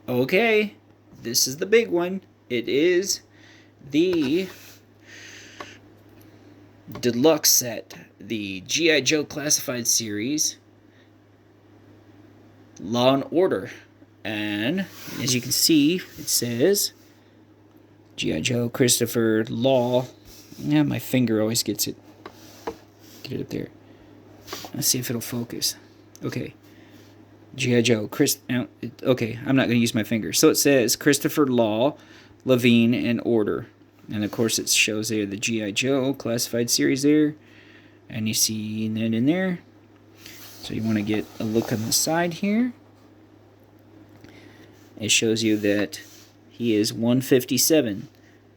Okay, this is the big one. It is the deluxe set, the G.I. Joe Classified Series, Law and Order. And as you can see, it says G.I. Joe Christopher Law. Yeah, my finger always gets it. Get it up there. Let's see if it'll focus. Okay. G.I. Joe. Okay, I'm not going to use my finger. So it says Christopher Law, Lavigne, and Order. And of course it shows there the G.I. Joe Classified Series there. And you see that in there. So you want to get a look on the side here. It shows you that he is 157.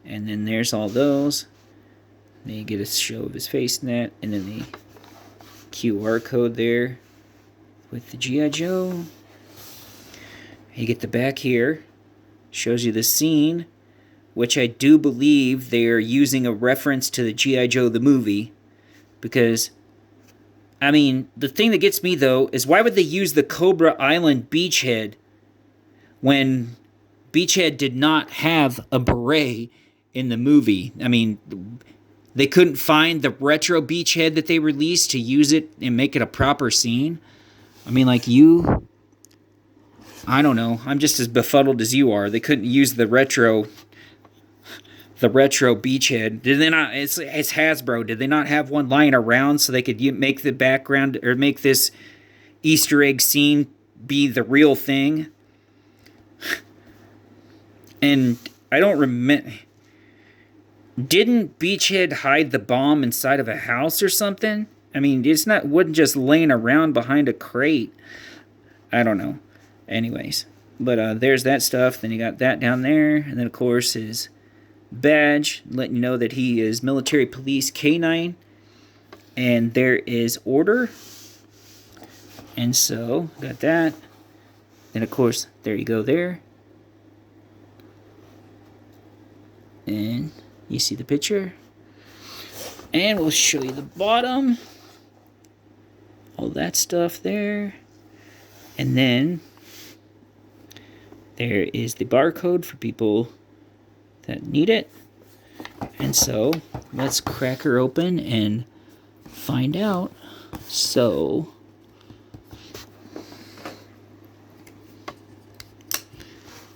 And then there's all those. Then you get a show of his face in that. And then the QR code there with the G.I. Joe. You get the back here. Shows you the scene, which I do believe they are using a reference to the G.I. Joe the movie. Because, I mean, the thing that gets me, though, is why would they use the Cobra Island beachhead when Beachhead did not have a beret in the movie? I mean, they couldn't find the retro beachhead that they released to use it and make it a proper scene. I mean, like I don't know. I'm just as befuddled as you are. They couldn't use the retro beachhead. Did they not? It's Hasbro. Did they not have one lying around so they could make the background or make this Easter egg scene be the real thing? And I don't remember. Didn't Beachhead hide the bomb inside of a house or something? I mean, wasn't just laying around behind a crate. I don't know. Anyways, but there's that stuff. Then you got that down there, and then of course his badge, letting you know that he is Military Police K9, and there is Order. And so got that. Then of course there you go there, and you see the picture. And we'll show you the bottom. All that stuff there. And then there is the barcode for people that need it. And so let's crack her open and find out. So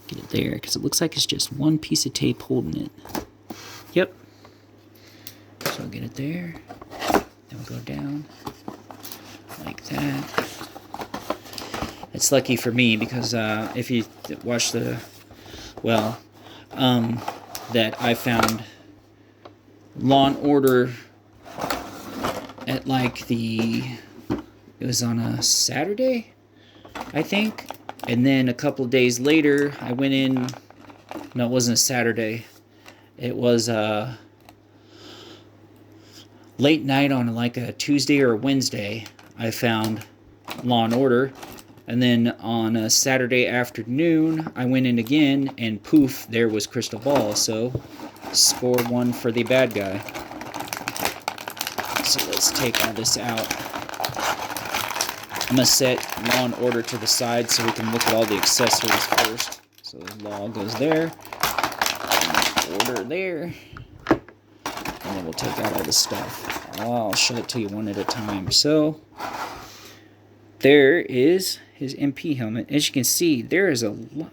get it there, because it looks like it's just one piece of tape holding it. Yep. So I'll get it there. Then we'll go down like that. It's lucky for me because if you watch that I found Law and Order at it was on a Saturday, I think. And then a couple of days later, I went in. No, it wasn't a Saturday. It was late night on like a Tuesday or a Wednesday. I found Law and Order. And then on a Saturday afternoon, I went in again, and poof, there was Crystal Ball. So, score one for the bad guy. So let's take all this out. I'm going to set Law and Order to the side so we can look at all the accessories first. So Law goes there, Order there, and then we'll take out all the stuff. I'll show it to you one at a time. So, there is his MP helmet. As you can see, there is a lot.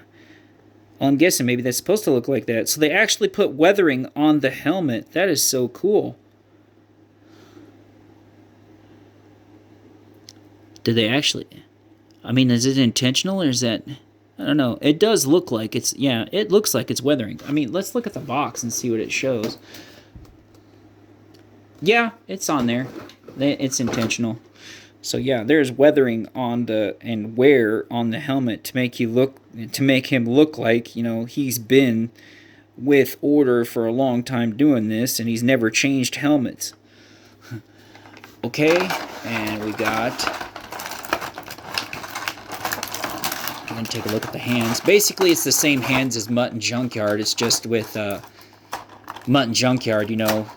Well, I'm guessing maybe that's supposed to look like that. So they actually put weathering on the helmet. That is so cool. Did they actually? I mean, is it intentional or is that? I don't know. It does look like it's. Yeah, it looks like it's weathering. I mean, let's look at the box and see what it shows. Yeah, it's on there. It's intentional. So yeah, there's weathering on and wear on the helmet to make him look like, he's been with Order for a long time doing this, and he's never changed helmets. Okay, and we got. I'm gonna take a look at the hands. Basically, it's the same hands as Mutt and Junkyard. It's just with Mutt and Junkyard.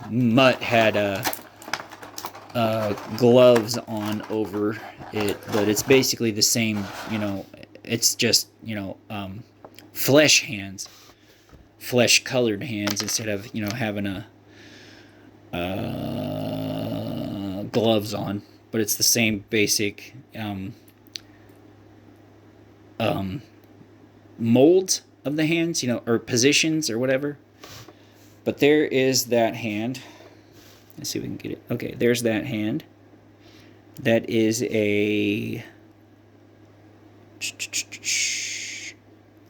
Mutt had gloves on over it, but it's basically the same. It's just flesh hands, flesh colored hands instead of, you know, having a gloves on. But it's the same basic molds of the hands, you know, or positions or whatever. But there is that hand. Let's see if we can get it. Okay, there's that hand. That is a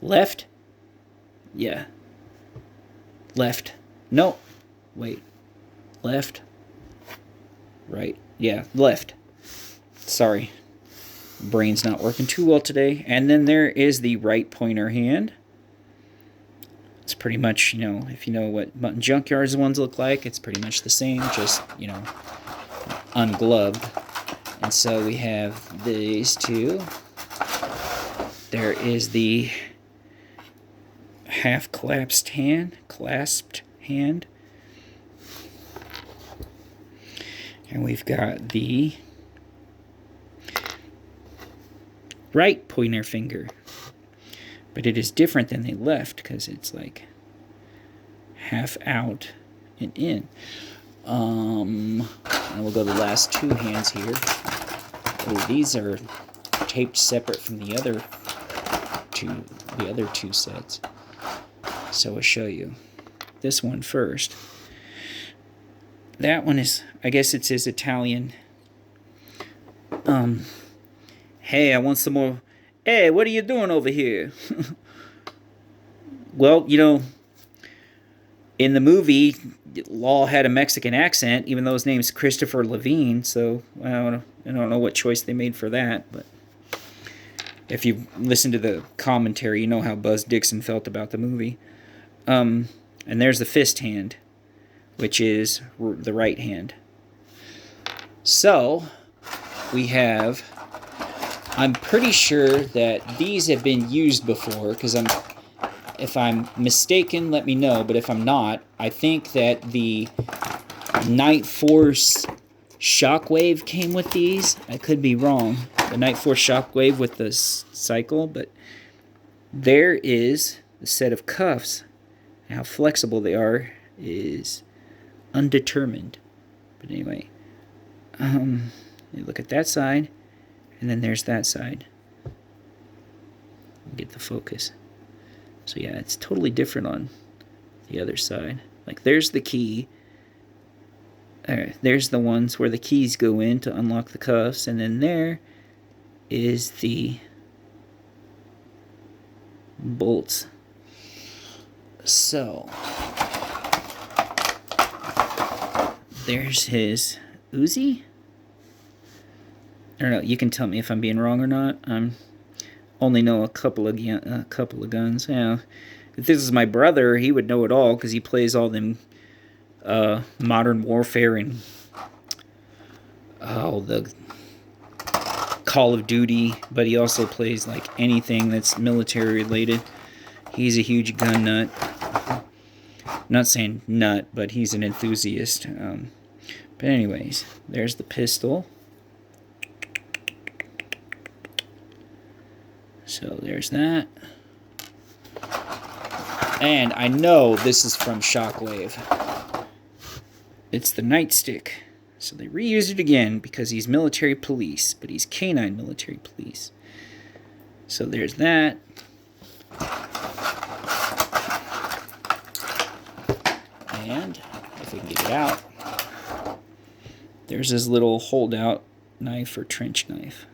left. Yeah. Left. No. Wait. Left. Right. Yeah, left. Sorry. Brain's not working too well today. And then there is the right pointer hand. It's pretty much, you know, if you know what Mutton Junkyard's ones look like, it's pretty much the same, just, you know, ungloved. And so we have these two. There is the half clasped hand. And we've got the right pointer finger. But it is different than the left because it's like half out and in. And we'll go to the last two hands here. Oh, these are taped separate from the other two sets. So I'll show you this one first. That one is, I guess it says Italian. Hey, I want some more. Hey, what are you doing over here? Well, you know, in the movie, Law had a Mexican accent, even though his name's Christopher Lavigne, so I don't know what choice they made for that, but if you listen to the commentary, you know how Buzz Dixon felt about the movie. And there's the fist hand, which is the right hand. So, we have... I'm pretty sure that these have been used before, because if I'm mistaken, let me know, but if I'm not, I think that the Night Force Shockwave came with these. I could be wrong. The Night Force Shockwave with the cycle, but there is the set of cuffs. How flexible they are is undetermined. But anyway, you look at that side. And then there's that side. Get the focus. So yeah, it's totally different on the other side. Like there's the key. There's the ones where the keys go in to unlock the cuffs. And then there is the bolts. So there's his Uzi. I don't know. You can tell me if I'm being wrong or not. Only know a couple of guns. Yeah, if this is my brother, he would know it all because he plays all them Modern Warfare and the Call of Duty. But he also plays like anything that's military related. He's a huge gun nut. I'm not saying nut, but he's an enthusiast. But anyways, there's the pistol. So there's that. And I know this is from Shockwave. It's the nightstick. So they reused it again because he's military police, but he's canine military police. So there's that. And if we can get it out, there's his little holdout knife or trench knife.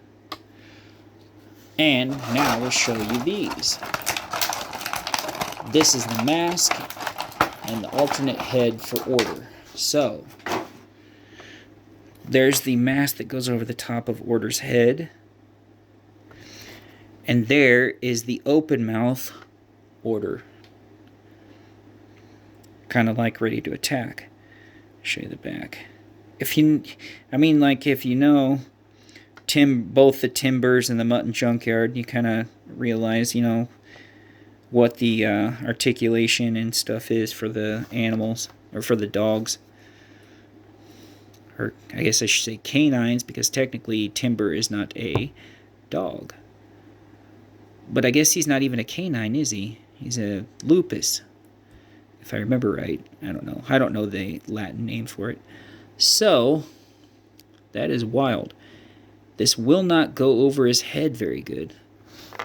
And now we'll show you these. This is the mask and the alternate head for order. So, there's the mask that goes over the top of Order's head. And there is the open mouth Order. Kind of like ready to attack. Show you the back. If you know both the Timbers and the Mutton Junkyard, you kind of realize, you know, what the articulation and stuff is for the animals, or for the dogs. Or I guess I should say canines, because technically Timber is not a dog. But I guess he's not even a canine, is he? He's a lupus, if I remember right. I don't know. I don't know the Latin name for it. So, that is wild. This will not go over his head very good.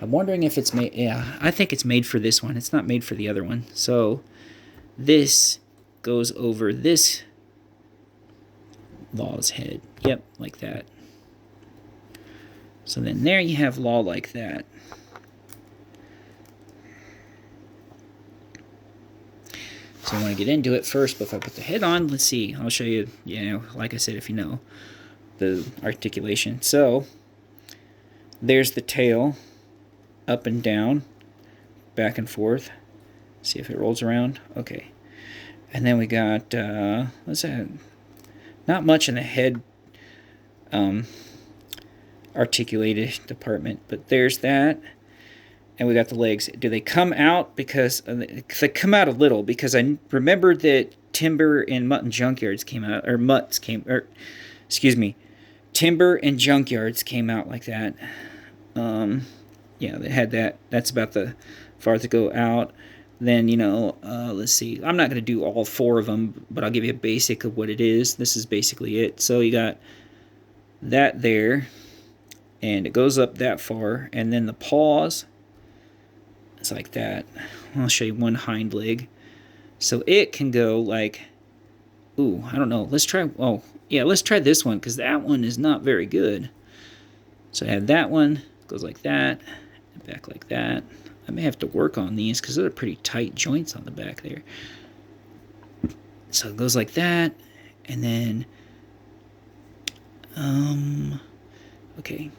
I'm wondering if it's made... Yeah, I think it's made for this one. It's not made for the other one. So, this goes over this Law's head. Yep, like that. So then there you have Law like that. So I want to get into it first, but if I put the head on, let's see. I'll show you, like I said, if you know the articulation. So there's the tail, up and down, back and forth. See if it rolls around. Okay. And then we got, what's that? Not much in the head articulated department, but there's that. And we got the legs. Do they come out? Because they come out a little, because I remembered that Timber and Mutt and Junkyards came out, or excuse me, Timber and Junkyards came out like that. Yeah, they had that. That's about the farthest to go out. Then, let's see. I'm not going to do all 4 of them, but I'll give you a basic of what it is. This is basically it. So you got that there, and it goes up that far, and then the paws, it's like that. I'll show you one hind leg. So it can go like, ooh, I don't know. Let's try, let's try this one, because that one is not very good. So I have that one, goes like that, and back like that. I may have to work on these, because they're pretty tight joints on the back there. So it goes like that, and then, okay,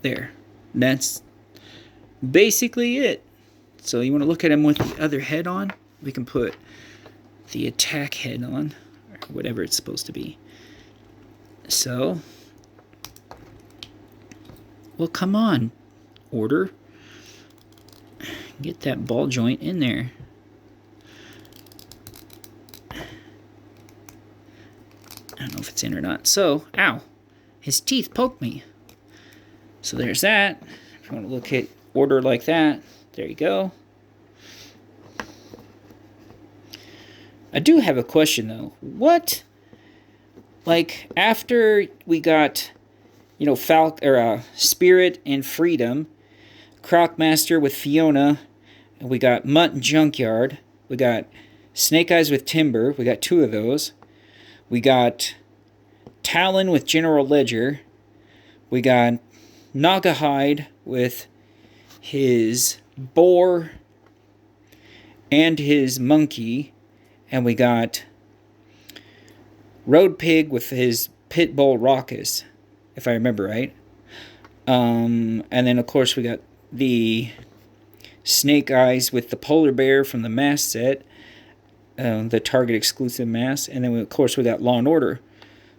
there. That's basically it. So you want to look at him with the other head on? We can put the attack head on, or whatever it's supposed to be. So, well, come on, order. Get that ball joint in there. I don't know if it's in or not. So, ow, his teeth poked me. So there's that. If you want to look at order like that, there you go. I do have a question, though. What, like, after we got, Spirit and Freedom, Crocmaster with Fiona, and we got Mutt and Junkyard, we got Snake Eyes with Timber, we got 2 of those, we got Talon with General Ledger, we got Nagahide with his boar and his monkey, and we got Road Pig with his pit bull Raucous, if I remember right. And then, of course, we got the Snake Eyes with the polar bear from the mask set, the Target exclusive mask, and then, of course, we got Law and Order.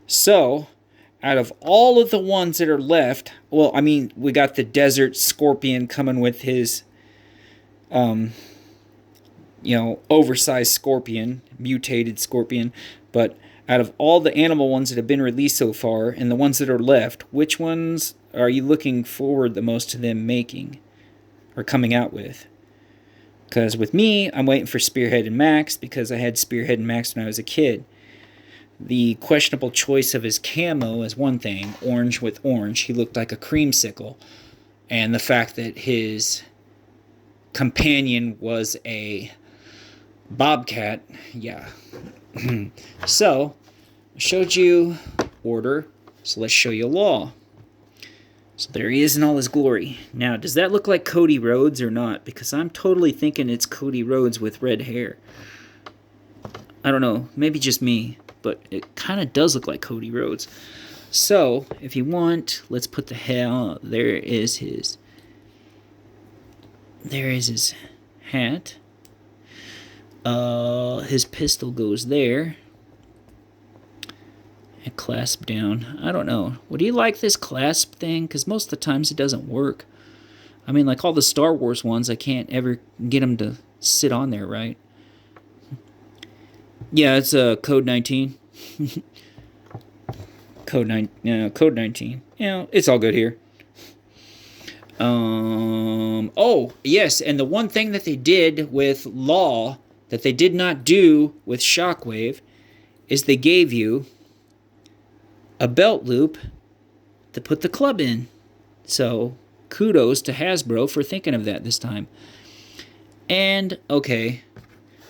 So, out of all of the ones that are left, well, I mean, we got the Desert Scorpion coming with his, oversized scorpion, mutated scorpion. But out of all the animal ones that have been released so far, and the ones that are left, which ones are you looking forward the most to them making or coming out with? Because with me, I'm waiting for Spearhead and Max, because I had Spearhead and Max when I was a kid. The questionable choice of his camo is one thing, orange with orange. He looked like a creamsicle. And the fact that his companion was a bobcat, yeah. So, I showed you order, so let's show you Law. So there he is in all his glory. Now, does that look like Cody Rhodes or not? Because I'm totally thinking it's Cody Rhodes with red hair. I don't know, maybe just me, but it kind of does look like Cody Rhodes. So, if you want, let's put the hell, there is his hat. His pistol goes there. And clasp down. I don't know. Would you like this clasp thing? Because most of the times it doesn't work. I mean, like all the Star Wars ones, I can't ever get them to sit on there, right? Yeah, it's code 19. Code 19. It's all good here. Oh, yes, and the one thing that they did with Law that they did not do with Shockwave is they gave you a belt loop to put the club in. So, kudos to Hasbro for thinking of that this time. And, okay,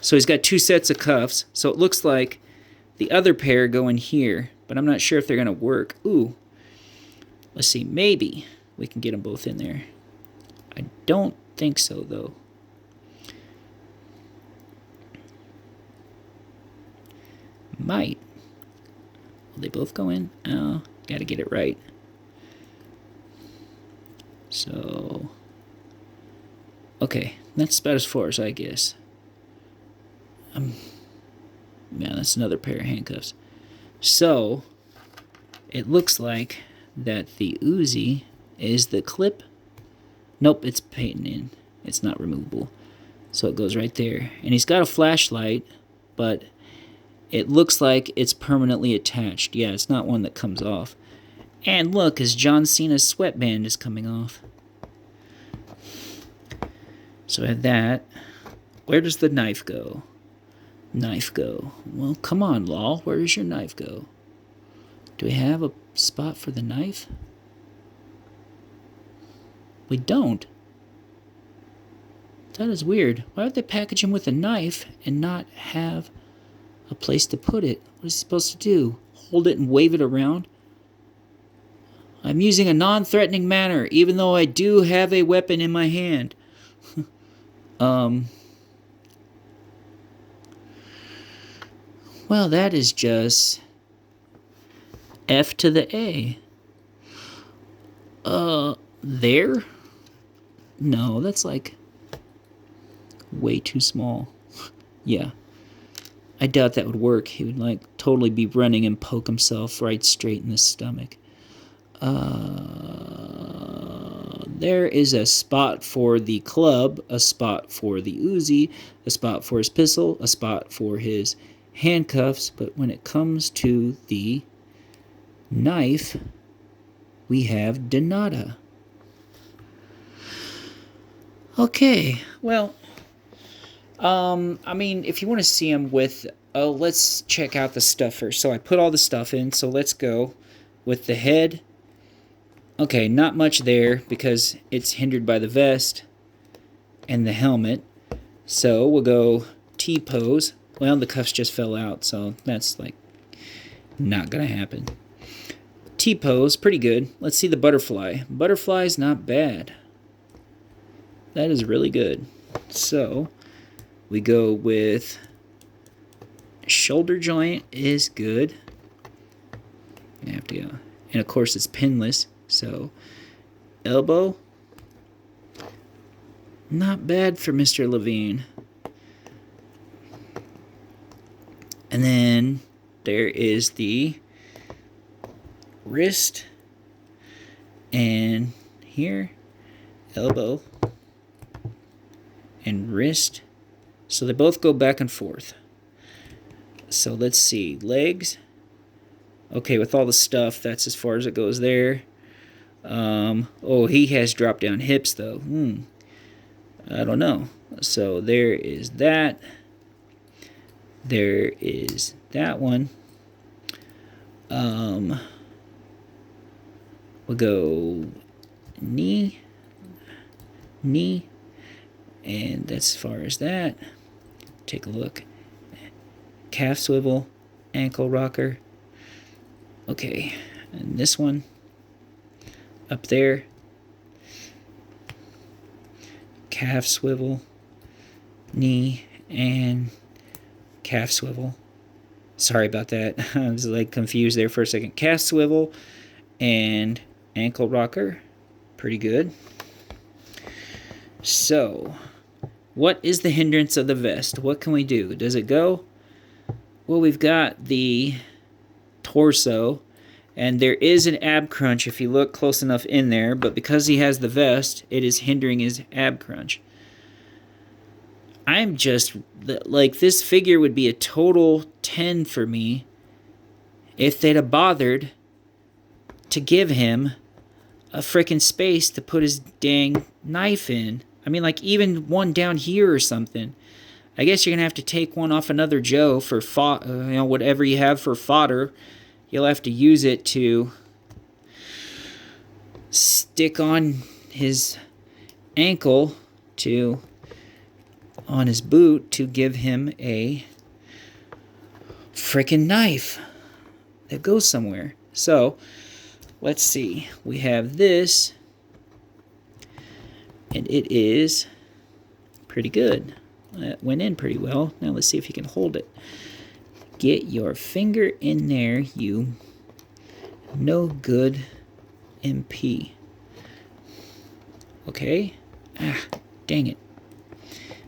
so he's got 2 sets of cuffs, so it looks like the other pair go in here, but I'm not sure if they're going to work. Ooh, let's see, maybe we can get them both in there. I don't think so, though. Might. Will they both go in? Oh, gotta get it right. So, okay, that's about as far as I guess. Yeah, that's another pair of handcuffs. So, it looks like that the Uzi is the clip. Nope, it's painted in. It's not removable. So it goes right there. And he's got a flashlight, but it looks like it's permanently attached. Yeah, it's not one that comes off. And look, his John Cena's sweatband is coming off. So I have that. Where does the knife go? Knife go. Well, come on, Law. Where does your knife go? Do we have a spot for the knife? We don't. That is weird. Why would they package him with a knife and not have a place to put it? What is he supposed to do? Hold it and wave it around? I'm using a non-threatening manner, even though I do have a weapon in my hand. Well, that is just F to the A. There? No, that's like way too small. Yeah. I doubt that would work. He would like totally be running and poke himself right straight in the stomach. There is a spot for the club, a spot for the Uzi, a spot for his pistol, a spot for his handcuffs, but when it comes to the knife, we have de nada. Okay, well, I mean, if you want to see them with, let's check out the stuff first. So I put all the stuff in, so let's go with the head. Okay, not much there because it's hindered by the vest and the helmet. So we'll go T-pose. Well, the cuffs just fell out, so that's like not gonna happen. T-pose, pretty good. Let's see the butterfly. Butterfly's not bad. That is really good. So we go with shoulder joint is good. You have to go. And of course it's pinless. So elbow, not bad for Mr. Lavigne. And then there is the wrist, and here, elbow and wrist. So they both go back and forth. So let's see, legs. Okay, with all the stuff, that's as far as it goes there. Oh, he has drop down hips though. I don't know. So there is that. There is that one. We'll go knee, and that's as far as that. Take a look. Calf swivel, ankle rocker. Okay, and this one up there. Calf swivel, knee, and calf swivel. Sorry about that. I was like confused there for a second. Calf swivel and ankle rocker. Pretty good. So, what is the hindrance of the vest? What can we do? Does it go? Well, we've got the torso, and there is an ab crunch if you look close enough in there, but because he has the vest, it is hindering his ab crunch. I'm just, like, this figure would be a total 10 for me if they'd have bothered to give him a freaking space to put his dang knife in. I mean, like, even one down here or something. I guess you're going to have to take one off another Joe for whatever you have for fodder. You'll have to use it to stick on his ankle on his boot to give him a freaking knife that goes somewhere. So, let's see. We have this, and it is pretty good. That went in pretty well. Now let's see if you can hold it. Get your finger in there, you no good MP. Okay. Dang it.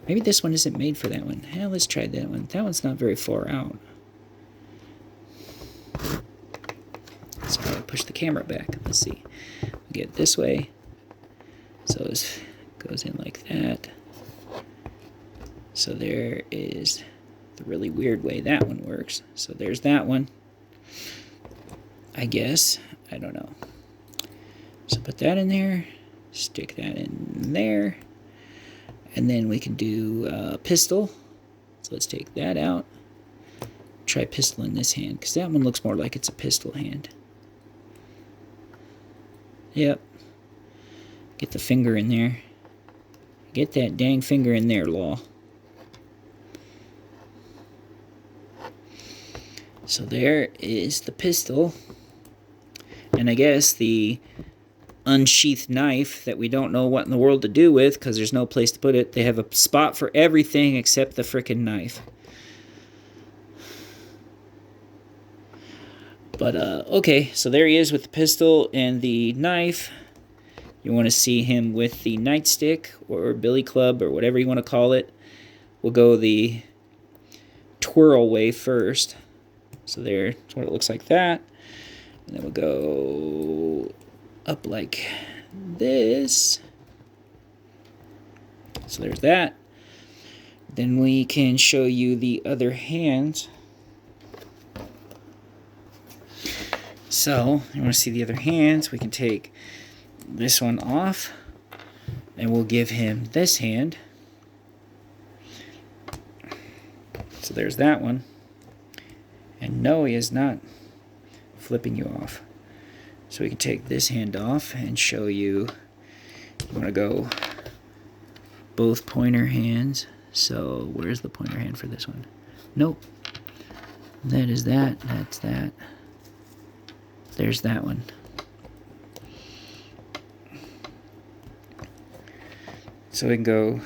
Maybe this one isn't made for that one. Let's try that one. That one's not very far out. Let's probably push the camera back. Let's see. We get it this way. So it goes in like that. So there is the really weird way that one works. So there's that one. I guess. I don't know. So put that in there. Stick that in there. And then we can do pistol. So let's take that out. Try pistol in this hand, because that one looks more like it's a pistol hand. Yep. Get the finger in there. Get that dang finger in there, Law. So there is the pistol. And I guess the unsheathed knife that we don't know what in the world to do with because there's no place to put it. They have a spot for everything except the frickin' knife. But, okay, so there he is with the pistol and the knife. You want to see him with the nightstick or billy club or whatever you want to call it. We'll go the twirl way first. So there's what it looks like that. And then we'll go up like this. So there's that. Then we can show you the other hand. So, you want to see the other hands, we can take this one off, and we'll give him this hand. So there's that one. And no, he is not flipping you off. So we can take this hand off and show you, you want to go both pointer hands. So where's the pointer hand for this one? Nope. That is that, that's that. There's that one. So we can go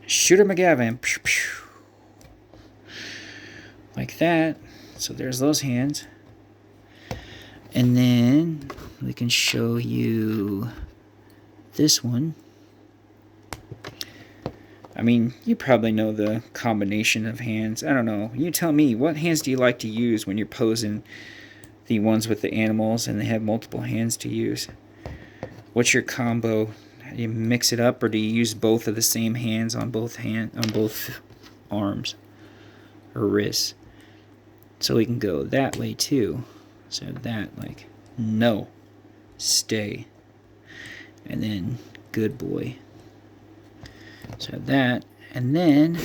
Shooter McGavin. Pew, pew. Like that. So there's those hands. And then we can show you this one. I mean, you probably know the combination of hands. I don't know. You tell me, what hands do you like to use when you're posing the ones with the animals and they have multiple hands to use? What's your combo? Do you mix it up, or do you use both of the same hands on both arms or wrists? So we can go that way too. So that, like, no, stay, and then good boy. So that, and then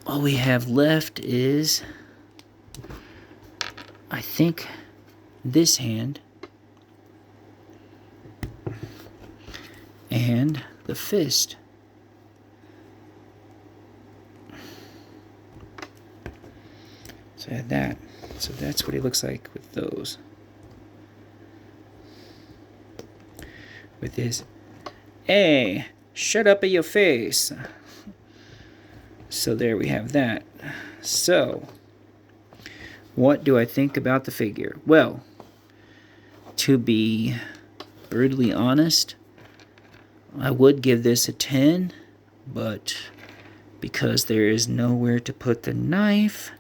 all we have left is, I think, this hand and the fist. So I had that. So that's what he looks like with those. With his, hey, shut up at your face. So there we have that. So, what do I think about the figure? Well, to be brutally honest, I would give this a 10, but because there is nowhere to put the knife,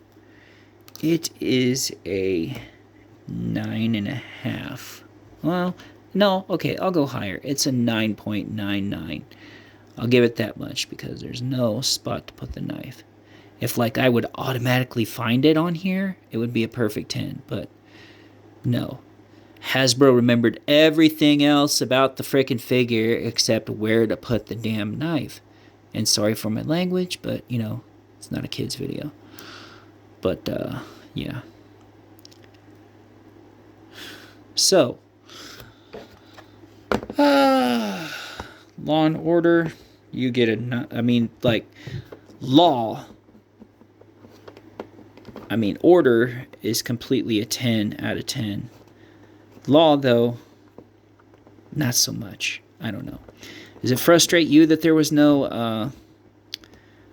it is a 9.5. Well, no, okay, I'll go higher. It's a 9.99. I'll give it that much because there's no spot to put the knife. If, like, I would automatically find it on here, it would be a perfect 10, but No. Hasbro remembered everything else about the frickin' figure except where to put the damn knife. And sorry for my language, but, you know, it's not a kid's video. But, yeah. So, Law and Order, you get a, I mean, like, Law, I mean, Order is completely a 10 out of 10. Law, though, not so much. I don't know. Does it frustrate you that there was no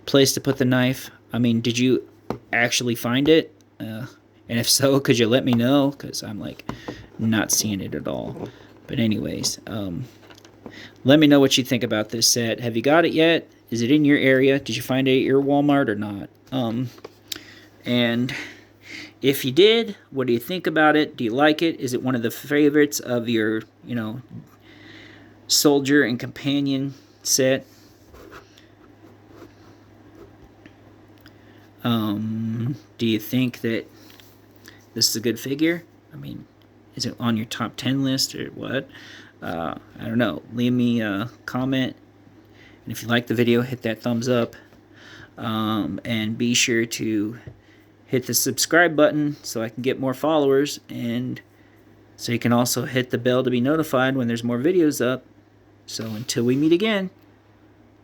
place to put the knife? I mean, did you actually find it? And if so, could you let me know? Because I'm, like, not seeing it at all. But anyways, let me know what you think about this set. Have you got it yet? Is it in your area? Did you find it at your Walmart or not? And if you did, what do you think about it? Do you like it? Is it one of the favorites of your, you know, soldier and companion set? Do you think that this is a good figure? I mean, is it on your top 10 list or what? I don't know. Leave me a comment. And if you like the video, hit that thumbs up. And be sure to hit the subscribe button so I can get more followers. And so you can also hit the bell to be notified when there's more videos up. So until we meet again.